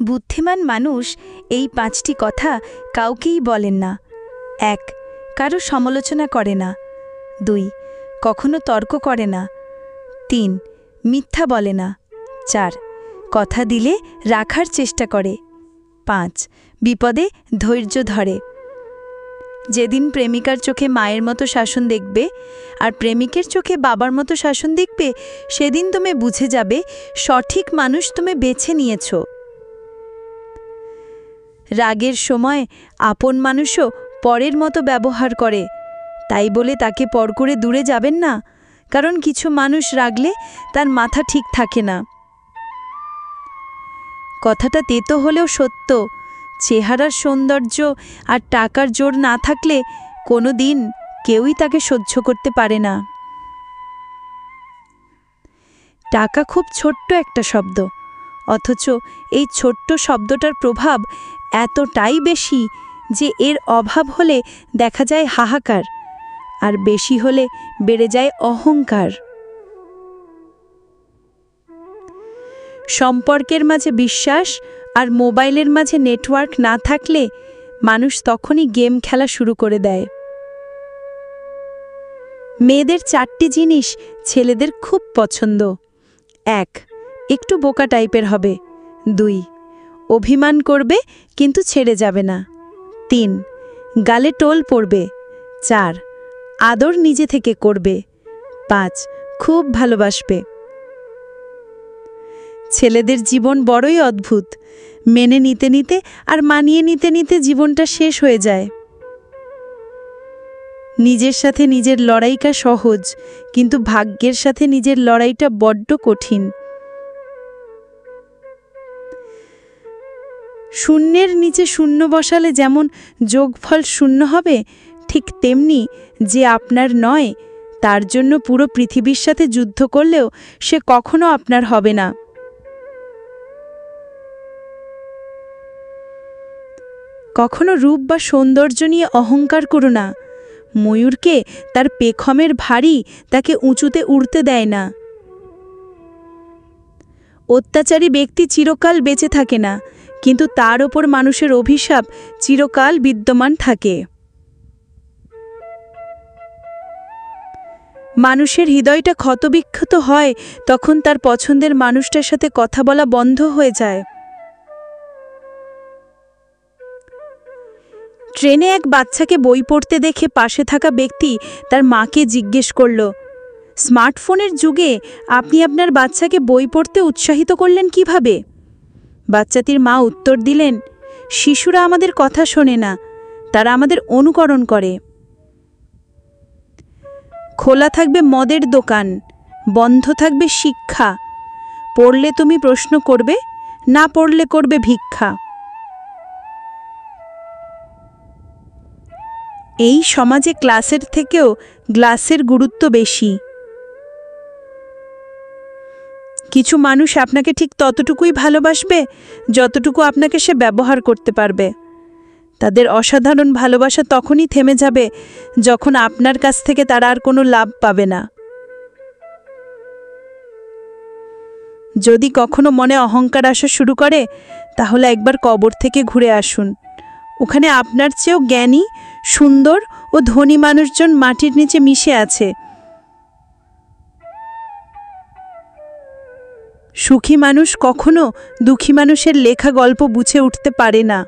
বুদ্ধিমান মানুষ এই 5টি কথা কাউকেই বলেন না। 1. কারো সমালোচনা করে না। 2. কখনো তর্ক করে না। 3. মিথ্যা বলে না। 4. কথা দিলে রাখার চেষ্টা করে। 5. বিপদে ধৈর্য ধরে। যেদিন প্রেমিকার চোখে মায়ের মতো শাসন দেখবে আর প্রেমিকের চোখে বাবার মতো শাসন দেখবে, সেদিন তুমি বুঝে যাবে সঠিক মানুষ তুমি বেছে নিয়েছ। রাগের সময় আপন মানুষও পরের মতো ব্যবহার করে, তাই বলে তাকে পর করে দূরে যাবেন না, কারণ কিছু মানুষ রাগলে তার মাথা ঠিক থাকে না। কথাটা তেতো হলেও সত্য, চেহারার সৌন্দর্য আর টাকার জোর না থাকলে কোনো দিন কেউই তাকে সহ্য করতে পারে না। টাকা খুব ছোট্ট একটা শব্দ, অথচ এই ছোট্ট শব্দটার প্রভাব এতটাই বেশি যে এর অভাব হলে দেখা যায় হাহাকার, আর বেশি হলে বেড়ে যায় অহংকার। সম্পর্কের মাঝে বিশ্বাস আর মোবাইলের মাঝে নেটওয়ার্ক না থাকলে মানুষ তখনই গেম খেলা শুরু করে দেয়। মেয়েদের 4টি জিনিস ছেলেদের খুব পছন্দ। 1. একটু বোকা টাইপের হবে। 2. অভিমান করবে কিন্তু ছেড়ে যাবে না। 3. গালে টোল পড়বে। 4. আদর নিজে থেকে করবে। 5. খুব ভালোবাসবে। ছেলেদের জীবন বড়ই অদ্ভুত, মেনে নিতে নিতে আর মানিয়ে নিতে নিতে জীবনটা শেষ হয়ে যায়। নিজের সাথে নিজের লড়াইটা সহজ, কিন্তু ভাগ্যের সাথে নিজের লড়াইটা বড্ড কঠিন। শূন্যের নিচে শূন্য বসালে যেমন যোগফল শূন্য হবে, ঠিক তেমনি যে আপনার নয় তার জন্য পুরো পৃথিবীর সাথে যুদ্ধ করলেও সে কখনো আপনার হবে না। কখনো রূপ বা সৌন্দর্য নিয়ে অহংকার করো না। ময়ূরকে তার পেখমের ভারী তাকে উঁচুতে উড়তে দেয় না। অত্যাচারী ব্যক্তি চিরকাল বেঁচে থাকে না, কিন্তু তার ওপর মানুষের অভিশাপ চিরকাল বিদ্যমান থাকে। মানুষের হৃদয়টা ক্ষতবিক্ষত হয় তখন তার পছন্দের মানুষটার সাথে কথা বলা বন্ধ হয়ে যায়। ট্রেনে এক বাচ্চাকে বই পড়তে দেখে পাশে থাকা ব্যক্তি তার মাকে জিজ্ঞেস করল, স্মার্টফোনের যুগে আপনি আপনার বাচ্চাকে বই পড়তে উৎসাহিত করলেন কিভাবে? বাচ্চাটির মা উত্তর দিলেন, শিশুরা আমাদের কথা শোনে না, তারা আমাদের অনুকরণ করে। খোলা থাকবে মদের দোকান, বন্ধ থাকবে শিক্ষা। পড়লে তুমি প্রশ্ন করবে, না পড়লে করবে ভিক্ষা। এই সমাজে ক্লাসের থেকেও গ্লাসের গুরুত্ব বেশি। কিছু মানুষ আপনাকে ঠিক ততটুকুই ভালোবাসবে যতটুকু আপনাকে সে ব্যবহার করতে পারবে। তাদের অসাধারণ ভালোবাসা তখনই থেমে যাবে যখন আপনার কাছ থেকে তারা আর কোনো লাভ পাবে না। যদি কখনো মনে অহংকার আসা শুরু করে, তাহলে একবার কবর থেকে ঘুরে আসুন। ওখানে আপনার চেয়েও জ্ঞানী, সুন্দর ও ধনী মানুষজন মাটির নিচে মিশে আছে। সুখী মানুষ কখনো দুঃখী মানুষের লেখা গল্প বুঝে উঠতে পারে না।